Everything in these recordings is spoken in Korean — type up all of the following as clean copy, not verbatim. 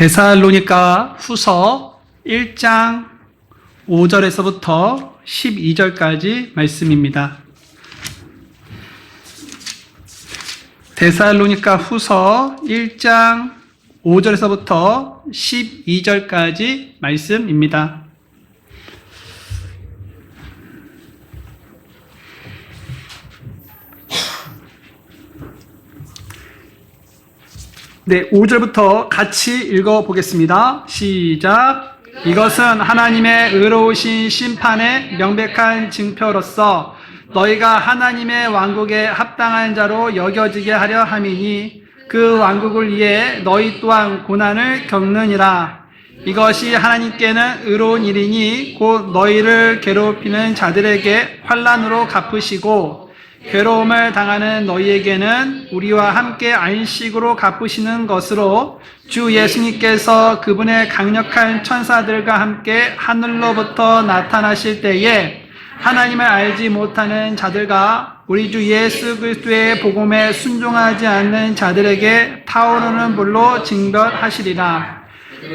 데살로니가 후서 1장 5절에서부터 12절까지 말씀입니다. 데살로니가 후서 1장 5절에서부터 12절까지 말씀입니다. 네, 5절부터 같이 읽어보겠습니다. 시작. 이것은 하나님의 의로우신 심판의 명백한 증표로서 너희가 하나님의 왕국에 합당한 자로 여겨지게 하려 함이니 그 왕국을 위해 너희 또한 고난을 겪느니라. 이것이 하나님께는 의로운 일이니 곧 너희를 괴롭히는 자들에게 환난으로 갚으시고 괴로움을 당하는 너희에게는 우리와 함께 안식으로 갚으시는 것으로 주 예수님께서 그분의 강력한 천사들과 함께 하늘로부터 나타나실 때에 하나님을 알지 못하는 자들과 우리 주 예수 그리스도의 복음에 순종하지 않는 자들에게 타오르는 불로 징벌하시리라.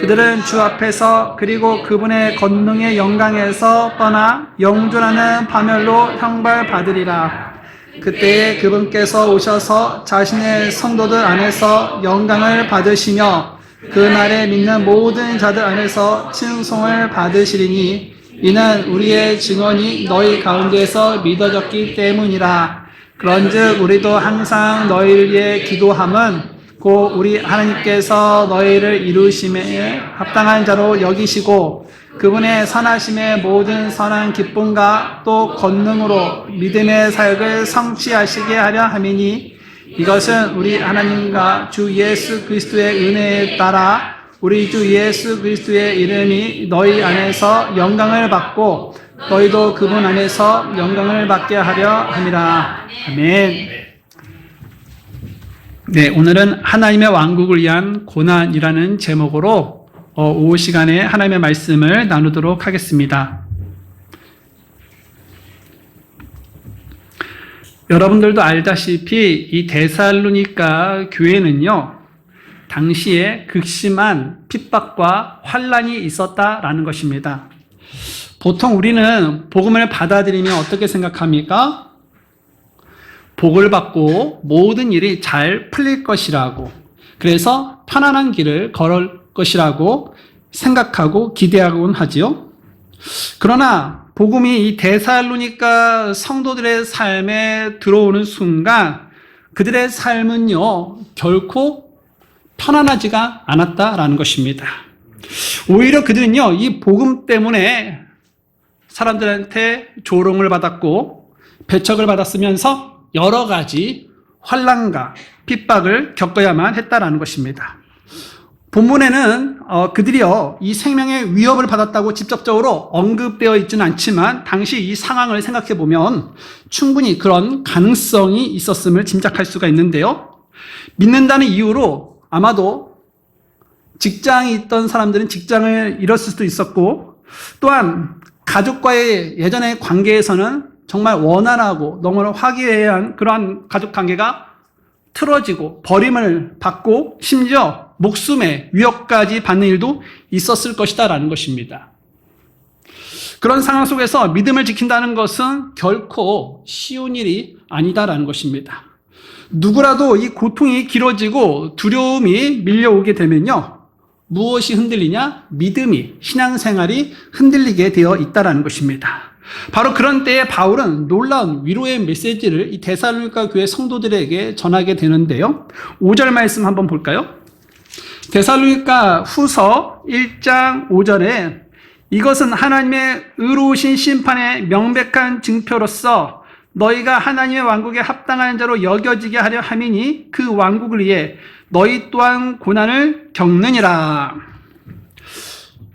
그들은 주 앞에서 그리고 그분의 권능의 영광에서 떠나 영존하는 파멸로 형벌받으리라. 그때에 그분께서 오셔서 자신의 성도들 안에서 영광을 받으시며 그날에 믿는 모든 자들 안에서 칭송을 받으시리니 이는 우리의 증언이 너희 가운데서 믿어졌기 때문이라. 그런즉 우리도 항상 너희를 위해 기도함은 곧 우리 하나님께서 너희를 이루심에 합당한 자로 여기시고 그분의 선하심의 모든 선한 기쁨과 또 권능으로 믿음의 사역을 성취하시게 하려 함이니 이것은 우리 하나님과 주 예수 그리스도의 은혜에 따라 우리 주 예수 그리스도의 이름이 너희 안에서 영광을 받고 너희도 그분 안에서 영광을 받게 하려 함이라. 아멘. 네, 오늘은 하나님의 왕국을 위한 고난이라는 제목으로 오후 시간에 하나님의 말씀을 나누도록 하겠습니다. 여러분들도 알다시피 이 데살로니가 교회는요, 당시에 극심한 핍박과 환난이 있었다라는 것입니다. 보통 우리는 복음을 받아들이면 어떻게 생각합니까? 복을 받고 모든 일이 잘 풀릴 것이라고, 그래서 편안한 길을 걸을 것이라고 생각하고 기대하곤 하지요. 그러나 복음이 이 데살로니가 성도들의 삶에 들어오는 순간 그들의 삶은요, 결코 편안하지가 않았다라는 것입니다. 오히려 그들은요, 이 복음 때문에 사람들한테 조롱을 받았고 배척을 받았으면서 여러 가지 환난과 핍박을 겪어야만 했다라는 것입니다. 본문에는 그들이요, 이 생명의 위협을 받았다고 직접적으로 언급되어 있지는 않지만 당시 이 상황을 생각해 보면 충분히 그런 가능성이 있었음을 짐작할 수가 있는데요. 믿는다는 이유로 아마도 직장이 있던 사람들은 직장을 잃었을 수도 있었고, 또한 가족과의 예전의 관계에서는 정말 원활하고 너무나 화기애애한 그러한 가족 관계가 틀어지고 버림을 받고 심지어 목숨의 위협까지 받는 일도 있었을 것이다라는 것입니다. 그런 상황 속에서 믿음을 지킨다는 것은 결코 쉬운 일이 아니다라는 것입니다. 누구라도 이 고통이 길어지고 두려움이 밀려오게 되면요, 무엇이 흔들리냐? 믿음이, 신앙생활이 흔들리게 되어 있다라는 것입니다. 바로 그런 때에 바울은 놀라운 위로의 메시지를 이 데살로니가 교회 성도들에게 전하게 되는데요. 5절 말씀 한번 볼까요? 데살로니가 후서 1장 5절에 이것은 하나님의 의로우신 심판의 명백한 증표로서 너희가 하나님의 왕국에 합당한 자로 여겨지게 하려 함이니 그 왕국을 위해 너희 또한 고난을 겪느니라.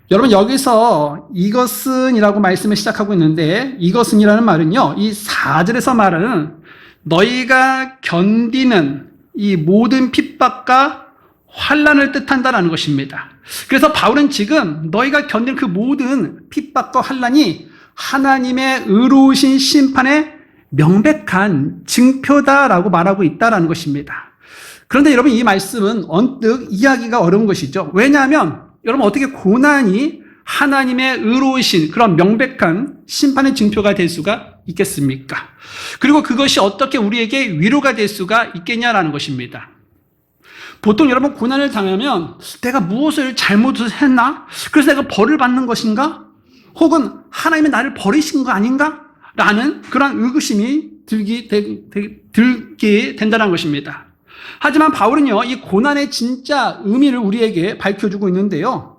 여러분, 여기서 이것은 이라고 말씀을 시작하고 있는데 이것은 이라는 말은요, 이 4절에서 말하는 너희가 견디는 이 모든 핍박과 환난을 뜻한다는 것입니다. 그래서 바울은 지금 너희가 견디는 그 모든 핍박과 환난이 하나님의 의로우신 심판의 명백한 증표다라고 말하고 있다는 것입니다. 그런데 여러분 이 말씀은 언뜻 이해하기가 어려운 것이죠. 왜냐하면 여러분 어떻게 고난이 하나님의 의로우신 그런 명백한 심판의 징표가 될 수가 있겠습니까? 그리고 그것이 어떻게 우리에게 위로가 될 수가 있겠냐라는 것입니다. 보통 여러분 고난을 당하면 내가 무엇을 잘못했나? 그래서 내가 벌을 받는 것인가? 혹은 하나님이 나를 버리신 거 아닌가? 라는 그런 의구심이 들게 된다는 것입니다. 하지만 바울은요, 이 고난의 진짜 의미를 우리에게 밝혀주고 있는데요.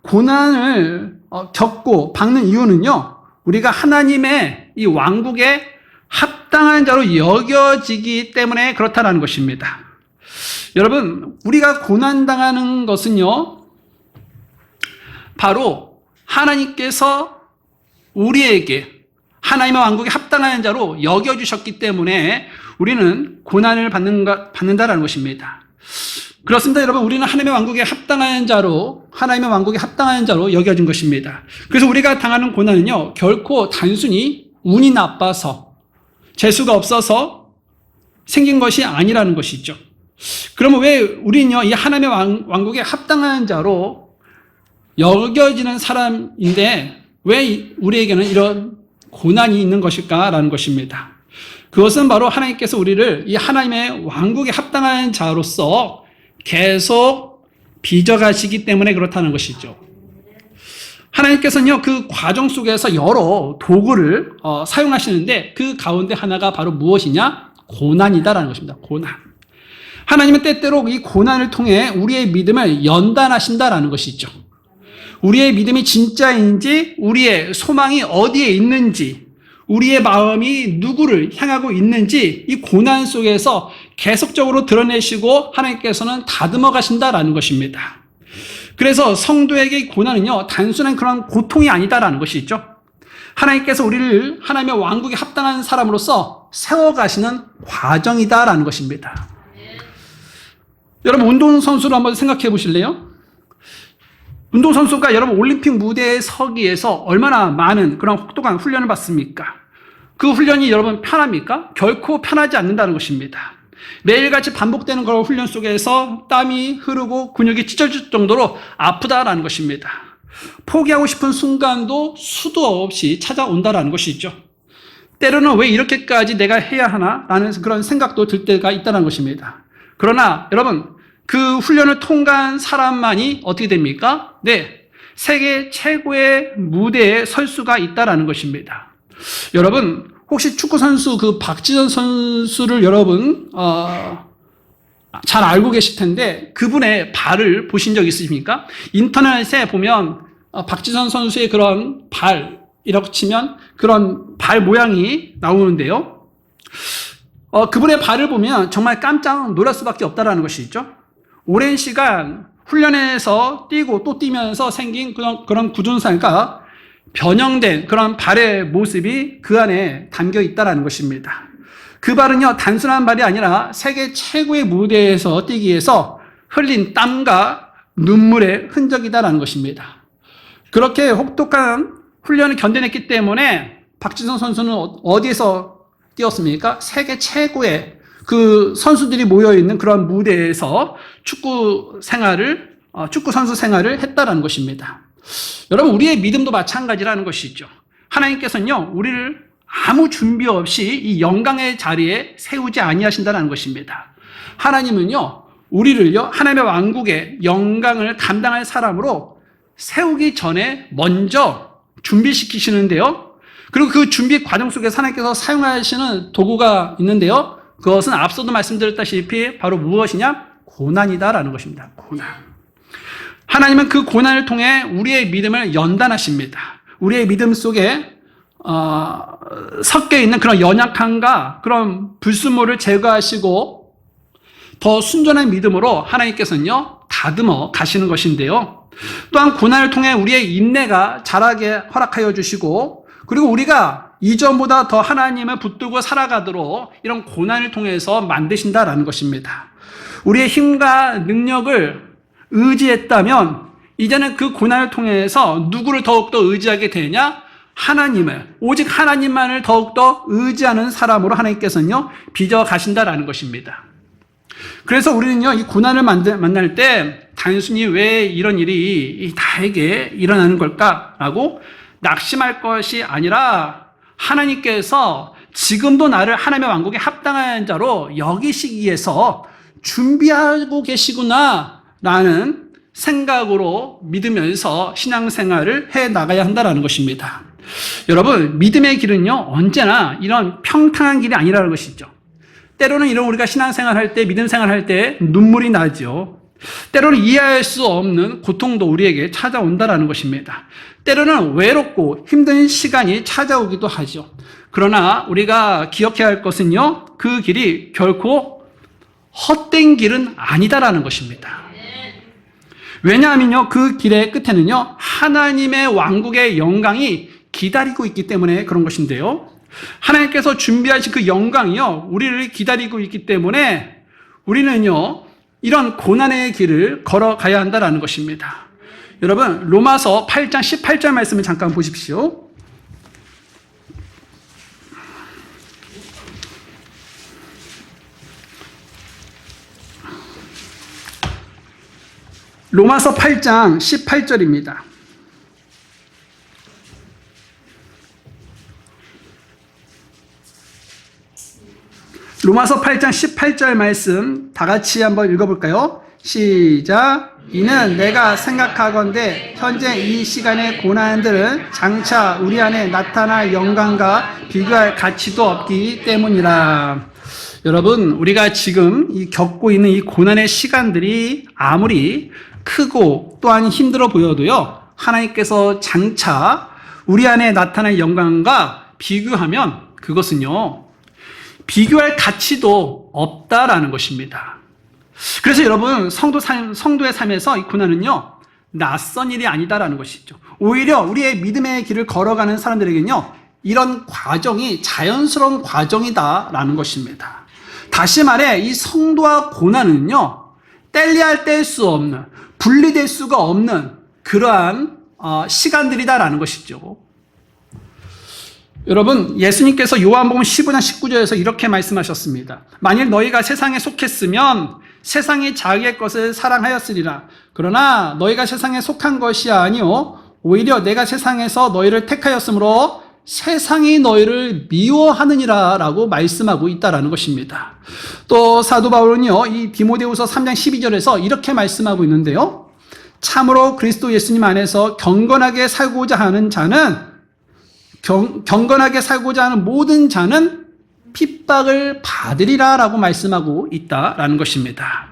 고난을 겪고 받는 이유는요, 우리가 하나님의 이 왕국에 합당한 자로 여겨지기 때문에 그렇다는 것입니다. 여러분, 우리가 고난당하는 것은요, 바로 하나님께서 우리에게 하나님의 왕국에 합당한 자로 여겨주셨기 때문에 우리는 고난을 받는다라는 것입니다. 그렇습니다, 여러분. 우리는 하나님의 왕국에 합당한 자로, 하나님의 왕국에 합당한 자로 여겨진 것입니다. 그래서 우리가 당하는 고난은요, 결코 단순히 운이 나빠서, 재수가 없어서 생긴 것이 아니라는 것이죠. 그러면 왜 우리는요, 이 하나님의 왕국에 합당한 자로 여겨지는 사람인데, 왜 우리에게는 이런 고난이 있는 것일까라는 것입니다. 그것은 바로 하나님께서 우리를 이 하나님의 왕국에 합당한 자로서 계속 빚어가시기 때문에 그렇다는 것이죠. 하나님께서는요, 그 과정 속에서 여러 도구를 사용하시는데 그 가운데 하나가 바로 무엇이냐? 고난이다라는 것입니다. 고난. 하나님은 때때로 이 고난을 통해 우리의 믿음을 연단하신다라는 것이죠. 우리의 믿음이 진짜인지, 우리의 소망이 어디에 있는지, 우리의 마음이 누구를 향하고 있는지 이 고난 속에서 계속적으로 드러내시고 하나님께서는 다듬어 가신다라는 것입니다. 그래서 성도에게 고난은요, 단순한 그런 고통이 아니다라는 것이 있죠. 하나님께서 우리를 하나님의 왕국에 합당한 사람으로서 세워가시는 과정이다라는 것입니다. 여러분, 운동선수를 한번 생각해 보실래요? 운동선수가 여러분 올림픽 무대에 서기 위해서 얼마나 많은 그런 혹독한 훈련을 받습니까? 그 훈련이 여러분 편합니까? 결코 편하지 않는다는 것입니다. 매일같이 반복되는 그런 훈련 속에서 땀이 흐르고 근육이 찢어질 정도로 아프다라는 것입니다. 포기하고 싶은 순간도 수도 없이 찾아온다라는 것이죠. 때로는 왜 이렇게까지 내가 해야 하나? 라는 그런 생각도 들 때가 있다는 것입니다. 그러나 여러분, 그 훈련을 통과한 사람만이 어떻게 됩니까? 네, 세계 최고의 무대에 설 수가 있다라는 것입니다. 여러분, 혹시 축구 선수 그 박지성 선수를 여러분 잘 알고 계실 텐데 그분의 발을 보신 적 있으십니까? 인터넷에 보면 박지성 선수의 그런 발이라고 치면 그런 발 모양이 나오는데요. 그분의 발을 보면 정말 깜짝 놀랄 수밖에 없다라는 것이죠. 오랜 시간 훈련에서 뛰고 또 뛰면서 생긴 그런 굳은살과 변형된 그런 발의 모습이 그 안에 담겨 있다는 것입니다. 그 발은요, 단순한 발이 아니라 세계 최고의 무대에서 뛰기 위해서 흘린 땀과 눈물의 흔적이다라는 것입니다. 그렇게 혹독한 훈련을 견뎌냈기 때문에 박지성 선수는 어디에서 뛰었습니까? 세계 최고의 그 선수들이 모여있는 그런 무대에서 축구 선수 생활을 했다라는 것입니다. 여러분, 우리의 믿음도 마찬가지라는 것이죠. 하나님께서는요, 우리를 아무 준비 없이 이 영광의 자리에 세우지 아니하신다는 것입니다. 하나님은요, 우리를요, 하나님의 왕국의 영광을 감당할 사람으로 세우기 전에 먼저 준비시키시는데요. 그리고 그 준비 과정 속에서 하나님께서 사용하시는 도구가 있는데요. 그것은 앞서도 말씀드렸다시피 바로 무엇이냐? 고난이다라는 것입니다. 고난. 하나님은 그 고난을 통해 우리의 믿음을 연단하십니다. 우리의 믿음 속에 섞여 있는 그런 연약함과 그런 불순물을 제거하시고 더 순전한 믿음으로 하나님께서는요, 다듬어 가시는 것인데요. 또한 고난을 통해 우리의 인내가 자라게 허락하여 주시고, 그리고 우리가 이전보다 더 하나님을 붙들고 살아가도록 이런 고난을 통해서 만드신다라는 것입니다. 우리의 힘과 능력을 의지했다면 이제는 그 고난을 통해서 누구를 더욱더 의지하게 되냐? 하나님을, 오직 하나님만을 더욱더 의지하는 사람으로 하나님께서는요, 빚어 가신다라는 것입니다. 그래서 우리는요, 이 고난을 만날 때 단순히 왜 이런 일이 나에게 일어나는 걸까라고 낙심할 것이 아니라 하나님께서 지금도 나를 하나님의 왕국에 합당한 자로 여기시기 위해서 준비하고 계시구나 라는 생각으로 믿으면서 신앙생활을 해 나가야 한다는 것입니다. 여러분, 믿음의 길은요, 언제나 이런 평탄한 길이 아니라는 것이죠. 때로는 이런 우리가 신앙생활 할 때, 믿음 생활 할 때 눈물이 나죠. 때로는 이해할 수 없는 고통도 우리에게 찾아온다는 것입니다. 때로는 외롭고 힘든 시간이 찾아오기도 하죠. 그러나 우리가 기억해야 할 것은요, 그 길이 결코 헛된 길은 아니다라는 것입니다. 왜냐하면요, 그 길의 끝에는요, 하나님의 왕국의 영광이 기다리고 있기 때문에 그런 것인데요. 하나님께서 준비하신 그 영광이요, 우리를 기다리고 있기 때문에 우리는요, 이런 고난의 길을 걸어가야 한다는 것입니다. 여러분, 로마서 8장 18절 말씀을 잠깐 보십시오. 로마서 8장 18절입니다. 로마서 8장 18절 말씀 다 같이 한번 읽어볼까요? 시작. 이는 내가 생각하건대 현재 이 시간의 고난들은 장차 우리 안에 나타날 영광과 비교할 가치도 없기 때문이라. 여러분, 우리가 지금 겪고 있는 이 고난의 시간들이 아무리 크고 또한 힘들어 보여도요, 하나님께서 장차 우리 안에 나타날 영광과 비교하면 그것은요, 비교할 가치도 없다라는 것입니다. 그래서 여러분, 성도의 삶에서 이 고난은요, 낯선 일이 아니다라는 것이죠. 오히려 우리의 믿음의 길을 걸어가는 사람들에게는요, 이런 과정이 자연스러운 과정이다라는 것입니다. 다시 말해, 이 성도와 고난은요, 뗄 수 없는, 분리될 수가 없는 그러한 시간들이다라는 것이죠. 여러분, 예수님께서 요한복음 15장 19절에서 이렇게 말씀하셨습니다. 만일 너희가 세상에 속했으면 세상이 자기의 것을 사랑하였으리라. 그러나 너희가 세상에 속한 것이 아니요 오히려 내가 세상에서 너희를 택하였으므로 세상이 너희를 미워하느니라 라고 말씀하고 있다라는 것입니다. 또 사도 바울은요, 이 디모데후서 3장 12절에서 이렇게 말씀하고 있는데요. 참으로 그리스도 예수님 안에서 경건하게 살고자 하는 자는 경건하게 살고자 하는 모든 자는 핍박을 받으리라 라고 말씀하고 있다라는 것입니다.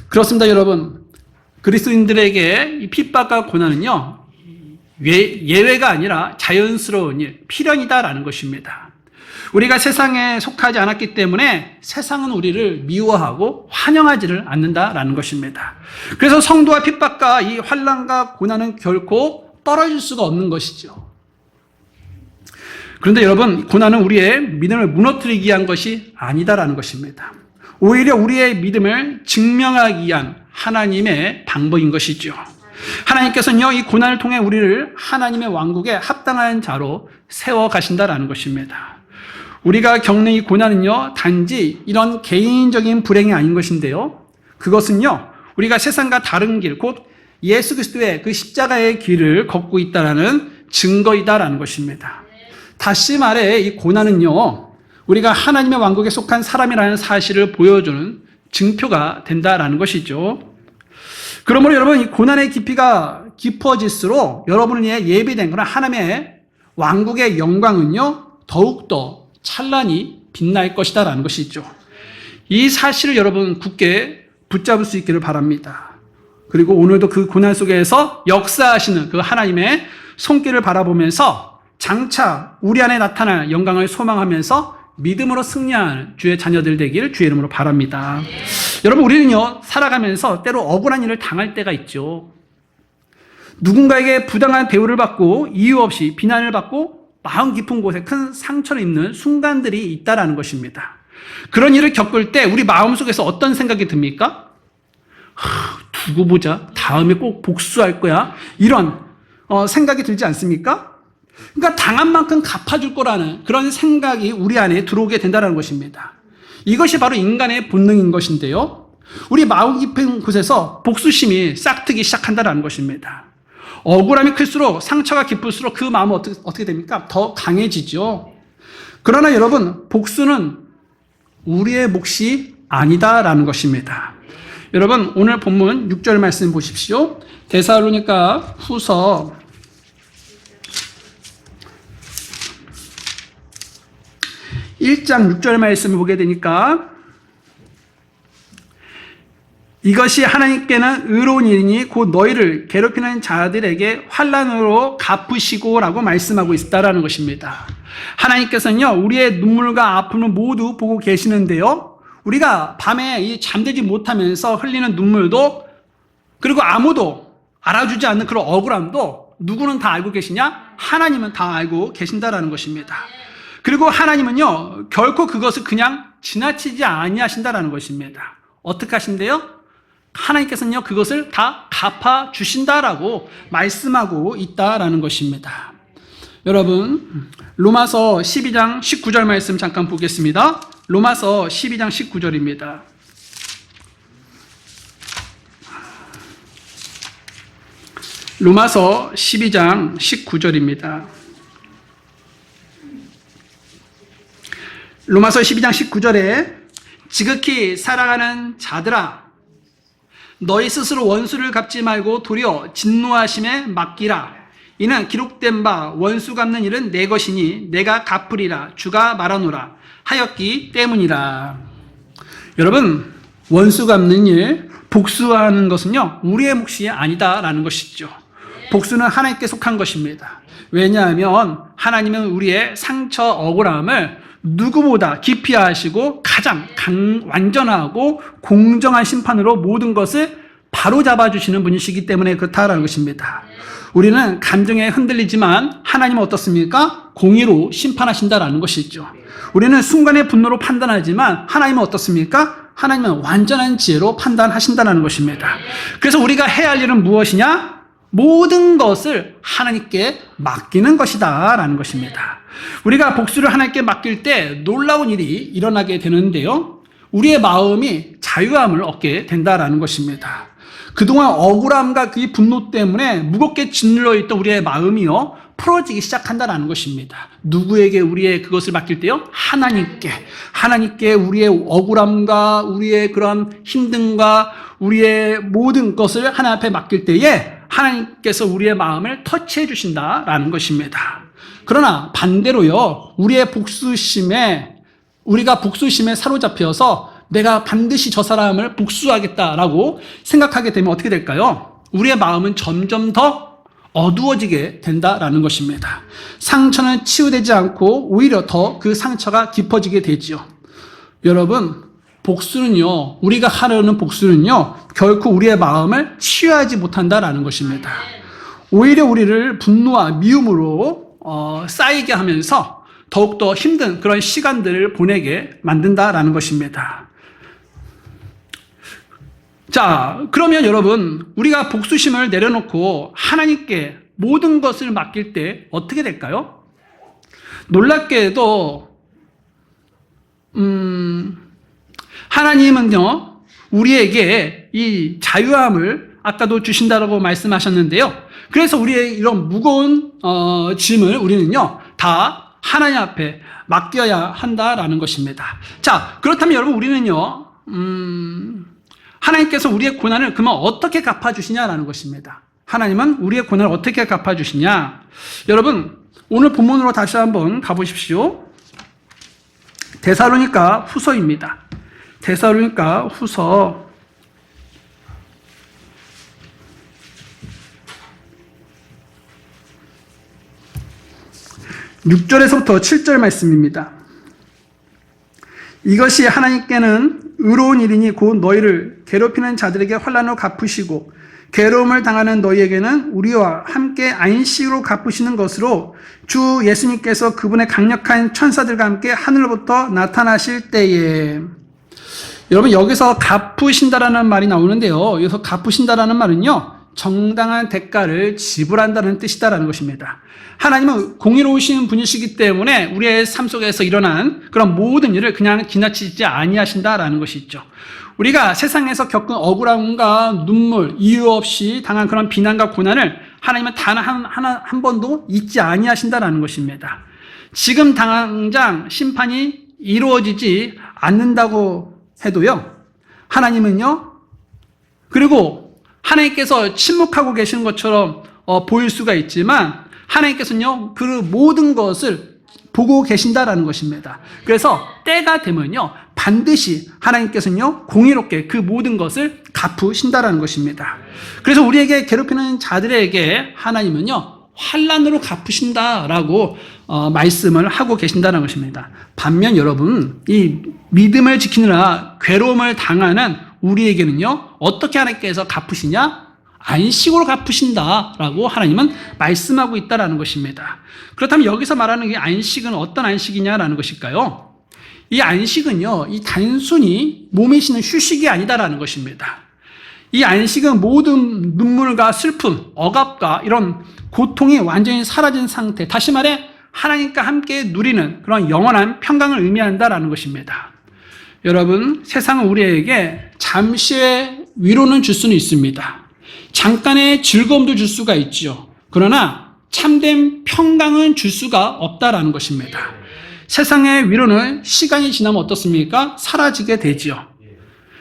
그렇습니다, 여러분. 그리스도인들에게 이 핍박과 고난은요, 예외가 아니라 자연스러운 일, 필연이다라는 것입니다. 우리가 세상에 속하지 않았기 때문에 세상은 우리를 미워하고 환영하지를 않는다라는 것입니다. 그래서 성도와 핍박과 이 환난과 고난은 결코 떨어질 수가 없는 것이죠. 그런데 여러분, 고난은 우리의 믿음을 무너뜨리기 위한 것이 아니다라는 것입니다. 오히려 우리의 믿음을 증명하기 위한 하나님의 방법인 것이죠. 하나님께서는요, 이 고난을 통해 우리를 하나님의 왕국에 합당한 자로 세워 가신다라는 것입니다. 우리가 겪는 이 고난은요, 단지 이런 개인적인 불행이 아닌 것인데요. 그것은요, 우리가 세상과 다른 길, 곧 예수 그리스도의 그 십자가의 길을 걷고 있다라는 증거이다라는 것입니다. 다시 말해, 이 고난은요, 우리가 하나님의 왕국에 속한 사람이라는 사실을 보여주는 증표가 된다라는 것이죠. 그러므로 여러분, 이 고난의 깊이가 깊어질수록 여러분을 위해 예비된 그런 하나님의 왕국의 영광은요, 더욱더 찬란히 빛날 것이다라는 것이죠. 이 사실을 여러분 굳게 붙잡을 수 있기를 바랍니다. 그리고 오늘도 그 고난 속에서 역사하시는 그 하나님의 손길을 바라보면서 장차 우리 안에 나타날 영광을 소망하면서 믿음으로 승리하는 주의 자녀들 되기를 주의 이름으로 바랍니다. 여러분, 우리는요, 살아가면서 때로 억울한 일을 당할 때가 있죠. 누군가에게 부당한 대우를 받고 이유 없이 비난을 받고 마음 깊은 곳에 큰 상처를 입는 순간들이 있다라는 것입니다. 그런 일을 겪을 때 우리 마음속에서 어떤 생각이 듭니까? 두고 보자. 다음에 꼭 복수할 거야. 이런 생각이 들지 않습니까? 그러니까 당한 만큼 갚아줄 거라는 그런 생각이 우리 안에 들어오게 된다는 것입니다. 이것이 바로 인간의 본능인 것인데요. 우리 마음 깊은 곳에서 복수심이 싹트기 시작한다는 것입니다. 억울함이 클수록 상처가 깊을수록 그 마음은 어떻게 됩니까? 더 강해지죠. 그러나 여러분, 복수는 우리의 몫이 아니다라는 것입니다. 여러분, 오늘 본문 6절 말씀 보십시오. 데살로니가 후서 1장 6절 말씀을 보게 되니까 이것이 하나님께는 의로운 일이니 곧 너희를 괴롭히는 자들에게 환난으로 갚으시고라고 말씀하고 있다라는 것입니다. 하나님께서는요, 우리의 눈물과 아픔을 모두 보고 계시는데요, 우리가 밤에 이 잠들지 못하면서 흘리는 눈물도, 그리고 아무도 알아주지 않는 그런 억울함도 누구는 다 알고 계시냐? 하나님은 다 알고 계신다라는 것입니다. 그리고 하나님은요, 결코 그것을 그냥 지나치지 아니하신다라는 것입니다. 어떻게 하신대요? 하나님께서는요, 그것을 다 갚아 주신다라고 말씀하고 있다라는 것입니다. 여러분, 로마서 12장 19절 말씀 잠깐 보겠습니다. 로마서 12장 19절입니다. 로마서 12장 19절입니다. 로마서 12장 19절에 지극히 사랑하는 자들아, 너희 스스로 원수를 갚지 말고 도리어 진노하심에 맡기라. 이는 기록된 바 원수 갚는 일은 내 것이니 내가 갚으리라 주가 말하노라 하였기 때문이라. 여러분, 원수 갚는 일, 복수하는 것은요, 우리의 몫이 아니다라는 것이죠. 복수는 하나님께 속한 것입니다. 왜냐하면 하나님은 우리의 상처, 억울함을 누구보다 깊이 아시고 가장 완전하고 공정한 심판으로 모든 것을 바로잡아 주시는 분이시기 때문에 그렇다라는 것입니다. 우리는 감정에 흔들리지만 하나님은 어떻습니까? 공의로 심판하신다라는 것이죠. 우리는 순간의 분노로 판단하지만 하나님은 어떻습니까? 하나님은 완전한 지혜로 판단하신다는 것입니다. 그래서 우리가 해야 할 일은 무엇이냐? 모든 것을 하나님께 맡기는 것이다 라는 것입니다. 우리가 복수를 하나님께 맡길 때 놀라운 일이 일어나게 되는데요, 우리의 마음이 자유함을 얻게 된다라는 것입니다. 그동안 억울함과 그 분노 때문에 무겁게 짓눌러 있던 우리의 마음이요, 풀어지기 시작한다라는 것입니다. 누구에게 우리의 그것을 맡길 때요? 하나님께 우리의 억울함과 우리의 그런 힘듦과 우리의 모든 것을 하나님 앞에 맡길 때에 하나님께서 우리의 마음을 터치해 주신다라는 것입니다. 그러나 반대로요, 우리가 복수심에 사로잡혀서 내가 반드시 저 사람을 복수하겠다라고 생각하게 되면 어떻게 될까요? 우리의 마음은 점점 더 어두워지게 된다라는 것입니다. 상처는 치유되지 않고 오히려 더 그 상처가 깊어지게 되죠. 여러분, 복수는요, 우리가 하려는 복수는요, 결코 우리의 마음을 치유하지 못한다라는 것입니다. 오히려 우리를 분노와 미움으로 쌓이게 하면서 더욱더 힘든 그런 시간들을 보내게 만든다라는 것입니다. 자, 그러면 여러분, 우리가 복수심을 내려놓고 하나님께 모든 것을 맡길 때 어떻게 될까요? 놀랍게도 하나님은요, 우리에게 이 자유함을 아까도 주신다라고 말씀하셨는데요, 그래서 우리의 이런 무거운 짐을 우리는요, 다 하나님 앞에 맡겨야 한다라는 것입니다. 자, 그렇다면 여러분, 우리는요, 하나님께서 우리의 고난을 그만 어떻게 갚아주시냐라는 것입니다. 하나님은 우리의 고난을 어떻게 갚아주시냐? 여러분, 오늘 본문으로 다시 한번 가보십시오. 데살로니가 후서입니다. 데살로니가 후서 6절에서부터 7절 말씀입니다. 이것이 하나님께는 의로운 일이니 곧 너희를 괴롭히는 자들에게 환난으로 갚으시고 괴로움을 당하는 너희에게는 우리와 함께 안식으로 갚으시는 것으로 주 예수님께서 그분의 강력한 천사들과 함께 하늘로부터 나타나실 때에. 여러분, 여기서 갚으신다라는 말이 나오는데요, 여기서 갚으신다라는 말은요, 정당한 대가를 지불한다는 뜻이다라는 것입니다. 하나님은 공의로우신 분이시기 때문에 우리의 삶 속에서 일어난 그런 모든 일을 그냥 지나치지 아니하신다라는 것이 있죠. 우리가 세상에서 겪은 억울함과 눈물, 이유 없이 당한 그런 비난과 고난을 하나님은 단 한 번도 잊지 아니하신다라는 것입니다. 지금 당장 심판이 이루어지지 않는다고 해도요, 하나님은요, 그리고 하나님께서 침묵하고 계시는 것처럼 보일 수가 있지만 하나님께서는요, 그 모든 것을 보고 계신다라는 것입니다. 그래서 때가 되면요, 반드시 하나님께서는요, 공의롭게 그 모든 것을 갚으신다라는 것입니다. 그래서 우리에게 괴롭히는 자들에게 하나님은요, 환난으로 갚으신다라고 말씀을 하고 계신다는 것입니다. 반면 여러분, 이 믿음을 지키느라 괴로움을 당하는 우리에게는요, 어떻게 하나님께서 갚으시냐? 안식으로 갚으신다라고 하나님은 말씀하고 있다라는 것입니다. 그렇다면 여기서 말하는 이 안식은 어떤 안식이냐라는 것일까요? 이 안식은요, 이 단순히 몸에 쉬는 휴식이 아니다라는 것입니다. 이 안식은 모든 눈물과 슬픔, 억압과 이런 고통이 완전히 사라진 상태, 다시 말해 하나님과 함께 누리는 그런 영원한 평강을 의미한다라는 것입니다. 여러분, 세상은 우리에게 잠시의 위로는 줄 수는 있습니다. 잠깐의 즐거움도 줄 수가 있죠. 그러나 참된 평강은 줄 수가 없다라는 것입니다. 세상의 위로는 시간이 지나면 어떻습니까? 사라지게 되지요.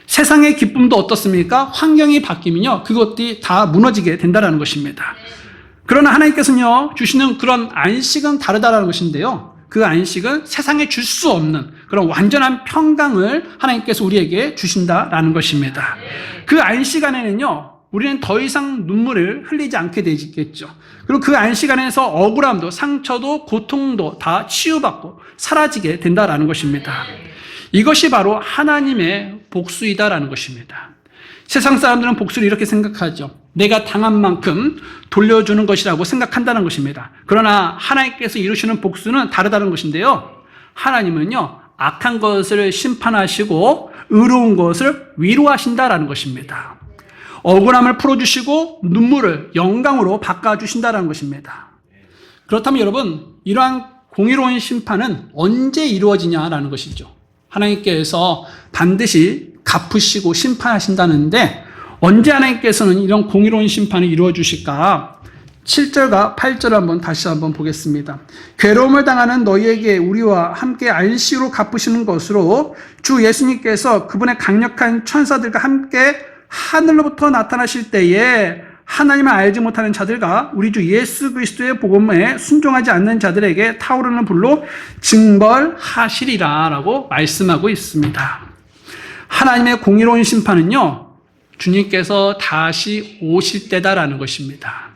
세상의 기쁨도 어떻습니까? 환경이 바뀌면요, 그것들이 다 무너지게 된다는 것입니다. 그러나 하나님께서는요, 주시는 그런 안식은 다르다는 것인데요, 그 안식은 세상에 줄 수 없는 그런 완전한 평강을 하나님께서 우리에게 주신다라는 것입니다. 그 안식 안에는요, 우리는 더 이상 눈물을 흘리지 않게 되겠죠. 그리고 그 안식 안에서 억울함도, 상처도, 고통도 다 치유받고 사라지게 된다라는 것입니다. 이것이 바로 하나님의 복수이다라는 것입니다. 세상 사람들은 복수를 이렇게 생각하죠. 내가 당한 만큼 돌려주는 것이라고 생각한다는 것입니다. 그러나 하나님께서 이루시는 복수는 다르다는 것인데요, 하나님은요, 악한 것을 심판하시고 의로운 것을 위로하신다라는 것입니다. 억울함을 풀어주시고 눈물을 영광으로 바꿔주신다는 것입니다. 그렇다면 여러분, 이러한 공의로운 심판은 언제 이루어지냐라는 것이죠. 하나님께서 반드시 갚으시고 심판하신다는데 언제 하나님께서는 이런 공의로운 심판을 이루어 주실까? 7절과 8절을 다시 한번 보겠습니다. 괴로움을 당하는 너희에게 우리와 함께 안식으로 갚으시는 것으로 주 예수님께서 그분의 강력한 천사들과 함께 하늘로부터 나타나실 때에 하나님을 알지 못하는 자들과 우리 주 예수 그리스도의 복음에 순종하지 않는 자들에게 타오르는 불로 징벌하시리라 라고 말씀하고 있습니다. 하나님의 공의로운 심판은요, 주님께서 다시 오실 때다라는 것입니다.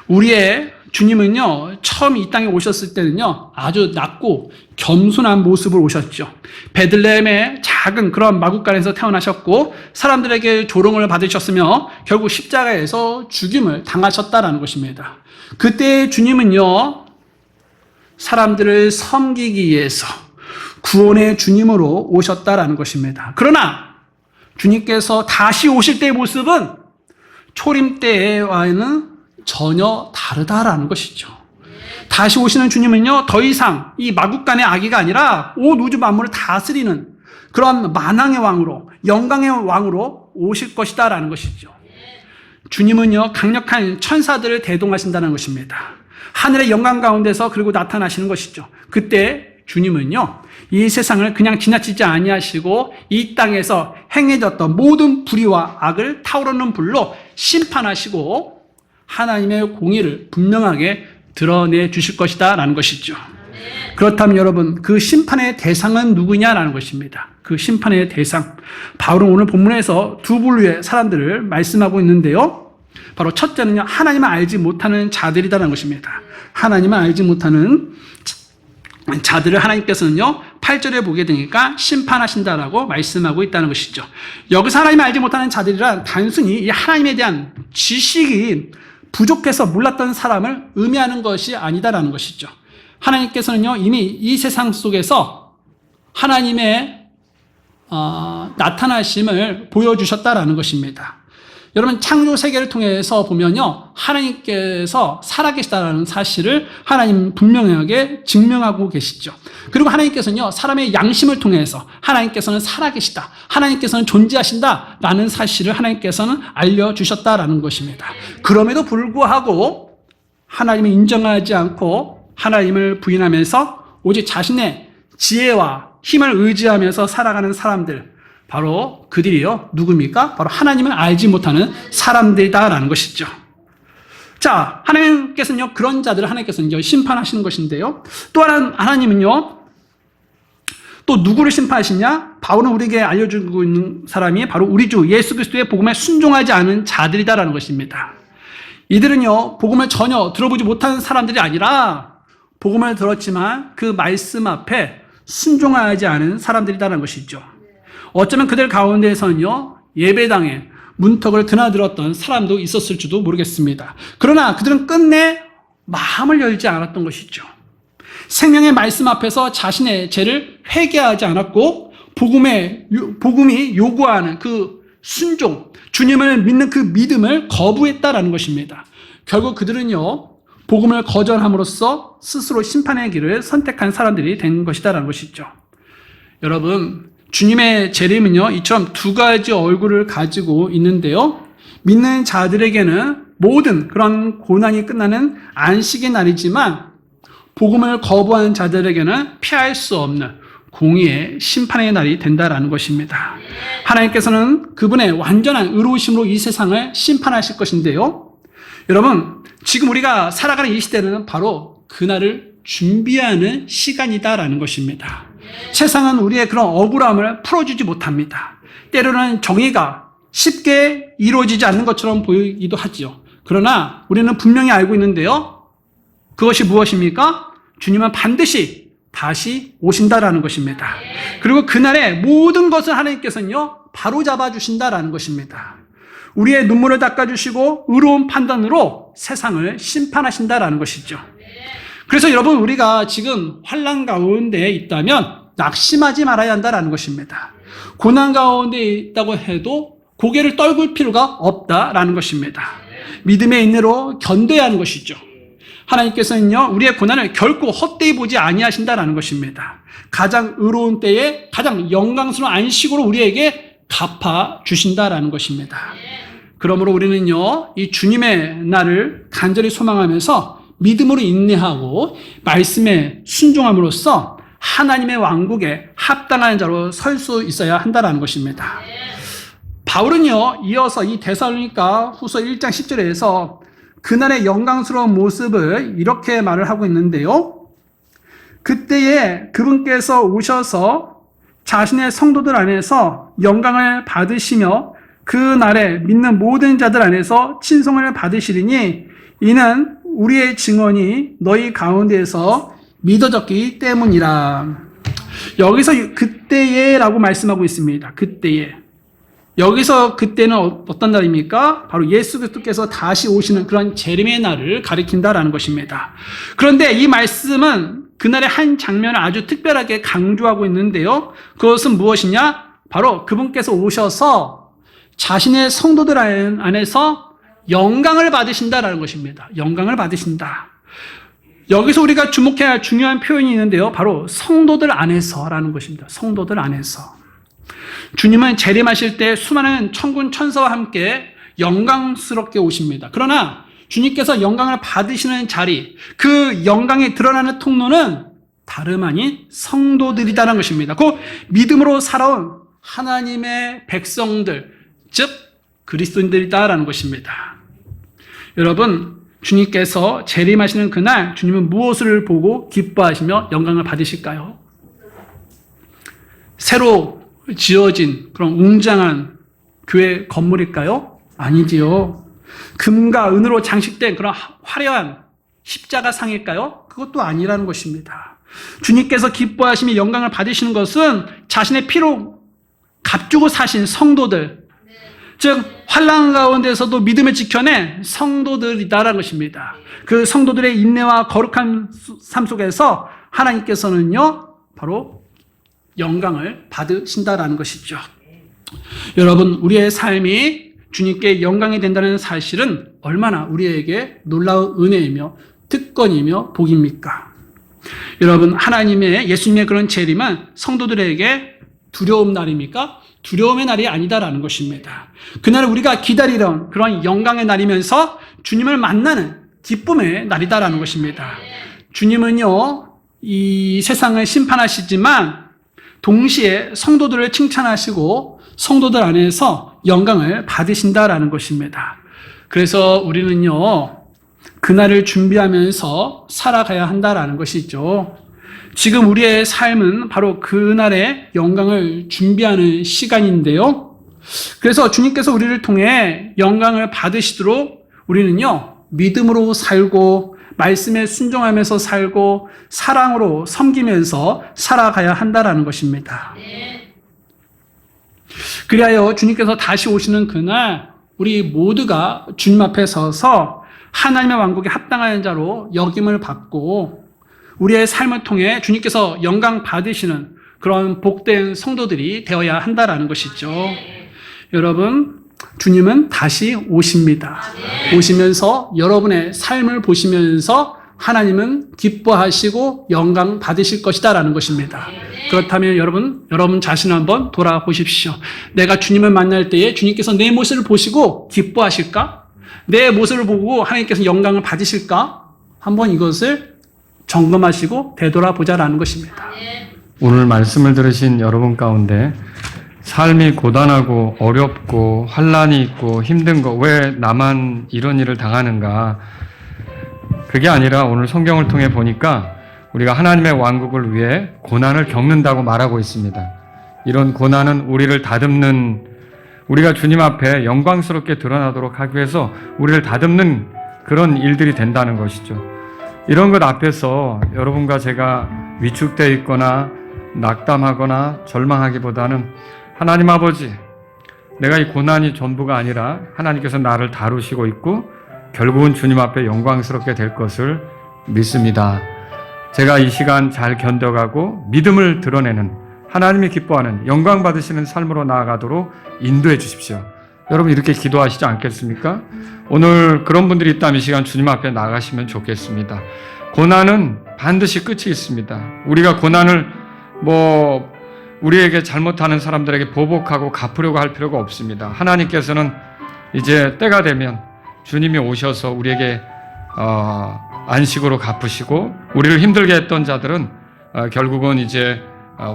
우리의 주님은요, 처음 이 땅에 오셨을 때는요, 아주 낮고 겸손한 모습으로 오셨죠. 베들레헴의 작은 그런 마구간에서 태어나셨고 사람들에게 조롱을 받으셨으며 결국 십자가에서 죽임을 당하셨다라는 것입니다. 그때 주님은요, 사람들을 섬기기 위해서 구원의 주님으로 오셨다라는 것입니다. 그러나 주님께서 다시 오실 때의 모습은 초림 때와는 전혀 다르다라는 것이죠. 다시 오시는 주님은요, 더 이상 이 마구간의 아기가 아니라 온 우주 만물을 다스리는 그런 만왕의 왕으로, 영광의 왕으로 오실 것이다라는 것이죠. 주님은요, 강력한 천사들을 대동하신다는 것입니다. 하늘의 영광 가운데서 그리고 나타나시는 것이죠. 그때 주님은요, 이 세상을 그냥 지나치지 아니하시고 이 땅에서 행해졌던 모든 불의와 악을 타오르는 불로 심판하시고 하나님의 공의를 분명하게 드러내 주실 것이다 라는 것이죠. 그렇다면 여러분, 그 심판의 대상은 누구냐라는 것입니다. 그 심판의 대상, 바울은 오늘 본문에서 두 분류의 사람들을 말씀하고 있는데요, 바로 첫째는요, 하나님을 알지 못하는 자들이라는 것입니다. 하나님을 알지 못하는 자들을 하나님께서는요, 8절에 보게 되니까 심판하신다라고 말씀하고 있다는 것이죠. 여기서 하나님을 알지 못하는 자들이란 단순히 이 하나님에 대한 지식이 부족해서 몰랐던 사람을 의미하는 것이 아니다라는 것이죠. 하나님께서는요, 이미 이 세상 속에서 하나님의 나타나심을 보여주셨다라는 것입니다. 여러분 창조 세계를 통해서 보면요, 하나님께서 살아계시다는 사실을 하나님 분명하게 증명하고 계시죠. 그리고 하나님께서는요, 사람의 양심을 통해서 하나님께서는 살아계시다, 하나님께서는 존재하신다라는 사실을 하나님께서는 알려주셨다라는 것입니다. 그럼에도 불구하고 하나님을 인정하지 않고 하나님을 부인하면서 오직 자신의 지혜와 힘을 의지하면서 살아가는 사람들, 바로 그들이요, 누굽니까? 바로 하나님을 알지 못하는 사람들이다라는 것이죠. 자, 하나님께서는요, 그런 자들을 하나님께서는 심판하시는 것인데요. 또 하나님은요, 또 누구를 심판하시냐? 바울은 우리에게 알려주고 있는 사람이 바로 우리 주 예수 그리스도의 복음에 순종하지 않은 자들이다라는 것입니다. 이들은요, 복음을 전혀 들어보지 못하는 사람들이 아니라 복음을 들었지만 그 말씀 앞에 순종하지 않은 사람들이다라는 것이죠. 어쩌면 그들 가운데에서는요, 예배당에 문턱을 드나들었던 사람도 있었을지도 모르겠습니다. 그러나 그들은 끝내 마음을 열지 않았던 것이죠. 생명의 말씀 앞에서 자신의 죄를 회개하지 않았고, 복음이 요구하는 그 순종, 주님을 믿는 그 믿음을 거부했다라는 것입니다. 결국 그들은요, 복음을 거절함으로써 스스로 심판의 길을 선택한 사람들이 된 것이다라는 것이죠. 여러분, 주님의 재림은요, 이처럼 두 가지 얼굴을 가지고 있는데요. 믿는 자들에게는 모든 그런 고난이 끝나는 안식의 날이지만, 복음을 거부하는 자들에게는 피할 수 없는 공의의 심판의 날이 된다라는 것입니다. 하나님께서는 그분의 완전한 의로우심으로 이 세상을 심판하실 것인데요. 여러분, 지금 우리가 살아가는 이 시대는 바로 그날을 준비하는 시간이다라는 것입니다. 세상은 우리의 그런 억울함을 풀어주지 못합니다. 때로는 정의가 쉽게 이루어지지 않는 것처럼 보이기도 하죠. 그러나 우리는 분명히 알고 있는데요. 그것이 무엇입니까? 주님은 반드시 다시 오신다라는 것입니다. 그리고 그날에 모든 것을 하나님께서는요, 바로잡아 주신다라는 것입니다. 우리의 눈물을 닦아주시고 의로운 판단으로 세상을 심판하신다라는 것이죠. 그래서 여러분, 우리가 지금 환난 가운데에 있다면 낙심하지 말아야 한다라는 것입니다. 고난 가운데 있다고 해도 고개를 떨굴 필요가 없다라는 것입니다. 믿음의 인내로 견뎌야 하는 것이죠. 하나님께서는요, 우리의 고난을 결코 헛되이 보지 아니하신다라는 것입니다. 가장 의로운 때에 가장 영광스러운 안식으로 우리에게 갚아 주신다라는 것입니다. 그러므로 우리는요, 이 주님의 날을 간절히 소망하면서 믿음으로 인내하고 말씀에 순종함으로써 하나님의 왕국에 합당한 자로 설 수 있어야 한다는 것입니다. 바울은요, 이어서 이 데살로니가 후서 1장 10절에서 그날의 영광스러운 모습을 이렇게 말을 하고 있는데요. 그때에 그분께서 오셔서 자신의 성도들 안에서 영광을 받으시며 그 날에 믿는 모든 자들 안에서 친송을 받으시리니 이는 우리의 증언이 너희 가운데에서 믿어졌기 때문이라. 여기서 그때에라고 말씀하고 있습니다. 그때에. 여기서 그때는 어떤 날입니까? 바로 예수 그리스도께서 다시 오시는 그런 재림의 날을 가리킨다라는 것입니다. 그런데 이 말씀은 그날의 한 장면을 아주 특별하게 강조하고 있는데요. 그것은 무엇이냐? 바로 그분께서 오셔서 자신의 성도들 안에서 영광을 받으신다라는 것입니다. 영광을 받으신다. 여기서 우리가 주목해야 할 중요한 표현이 있는데요. 바로 성도들 안에서라는 것입니다. 성도들 안에서. 주님은 재림하실 때 수많은 천군 천사와 함께 영광스럽게 오십니다. 그러나 주님께서 영광을 받으시는 자리, 그 영광이 드러나는 통로는 다름 아닌 성도들이다라는 것입니다. 그 믿음으로 살아온 하나님의 백성들, 즉 그리스도인들이다라는 것입니다. 여러분, 주님께서 재림하시는 그날 주님은 무엇을 보고 기뻐하시며 영광을 받으실까요? 새로 지어진 그런 웅장한 교회 건물일까요? 아니지요. 금과 은으로 장식된 그런 화려한 십자가 상일까요? 그것도 아니라는 것입니다. 주님께서 기뻐하시며 영광을 받으시는 것은 자신의 피로 값주고 사신 성도들, 즉 환난 가운데서도 믿음을 지켜낸 성도들이다라는 것입니다. 그 성도들의 인내와 거룩한 삶 속에서 하나님께서는요, 바로 영광을 받으신다라는 것이죠. 여러분, 우리의 삶이 주님께 영광이 된다는 사실은 얼마나 우리에게 놀라운 은혜이며 특권이며 복입니까? 여러분, 하나님의 예수님의 그런 재림은 성도들에게 두려움 날입니까? 두려움의 날이 아니다라는 것입니다. 그날 우리가 기다리던 그런 영광의 날이면서 주님을 만나는 기쁨의 날이다라는 것입니다. 주님은요, 이 세상을 심판하시지만 동시에 성도들을 칭찬하시고 성도들 안에서 영광을 받으신다라는 것입니다. 그래서 우리는요, 그날을 준비하면서 살아가야 한다라는 것이죠. 지금 우리의 삶은 바로 그날의 영광을 준비하는 시간인데요. 그래서 주님께서 우리를 통해 영광을 받으시도록 우리는요, 믿음으로 살고 말씀에 순종하면서 살고 사랑으로 섬기면서 살아가야 한다라는 것입니다. 그리하여 주님께서 다시 오시는 그날 우리 모두가 주님 앞에 서서 하나님의 왕국에 합당한 자로 역임을 받고 우리의 삶을 통해 주님께서 영광 받으시는 그런 복된 성도들이 되어야 한다라는 것이죠. 여러분, 주님은 다시 오십니다. 오시면서 여러분의 삶을 보시면서 하나님은 기뻐하시고 영광 받으실 것이다라는 것입니다. 그렇다면 여러분 자신을 한번 돌아보십시오. 내가 주님을 만날 때에 주님께서 내 모습을 보시고 기뻐하실까? 내 모습을 보고 하나님께서 영광을 받으실까? 한번 이것을 점검하시고 되돌아보자라는 것입니다. 오늘 말씀을 들으신 여러분 가운데 삶이 고단하고 어렵고 환난이 있고 힘든 거 왜 나만 이런 일을 당하는가? 그게 아니라 오늘 성경을 통해 보니까 우리가 하나님의 왕국을 위해 고난을 겪는다고 말하고 있습니다. 이런 고난은 우리를 다듬는, 우리가 주님 앞에 영광스럽게 드러나도록 하기 위해서 우리를 다듬는 그런 일들이 된다는 것이죠. 이런 것 앞에서 여러분과 제가 위축되어 있거나 낙담하거나 절망하기보다는 하나님 아버지, 내가 이 고난이 전부가 아니라 하나님께서 나를 다루시고 있고 결국은 주님 앞에 영광스럽게 될 것을 믿습니다. 제가 이 시간 잘 견뎌가고 믿음을 드러내는, 하나님이 기뻐하는 영광 받으시는 삶으로 나아가도록 인도해 주십시오. 여러분 이렇게 기도하시지 않겠습니까? 오늘 그런 분들이 있다면 이 시간 주님 앞에 나가시면 좋겠습니다. 고난은 반드시 끝이 있습니다. 우리가 고난을 우리에게 잘못하는 사람들에게 보복하고 갚으려고 할 필요가 없습니다. 하나님께서는 이제 때가 되면 주님이 오셔서 우리에게 안식으로 갚으시고 우리를 힘들게 했던 자들은 결국은 이제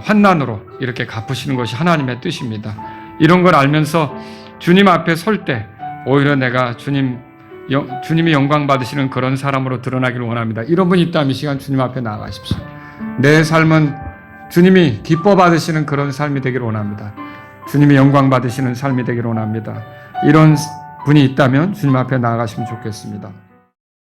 환난으로 이렇게 갚으시는 것이 하나님의 뜻입니다. 이런 걸 알면서 주님 앞에 설 때 오히려 내가 주님이 영광 받으시는 그런 사람으로 드러나기를 원합니다. 이런 분이 있다면 이 시간 주님 앞에 나아가십시오. 내 삶은 주님이 기뻐 받으시는 그런 삶이 되기를 원합니다. 주님이 영광 받으시는 삶이 되기를 원합니다. 이런 분이 있다면 주님 앞에 나아가시면 좋겠습니다.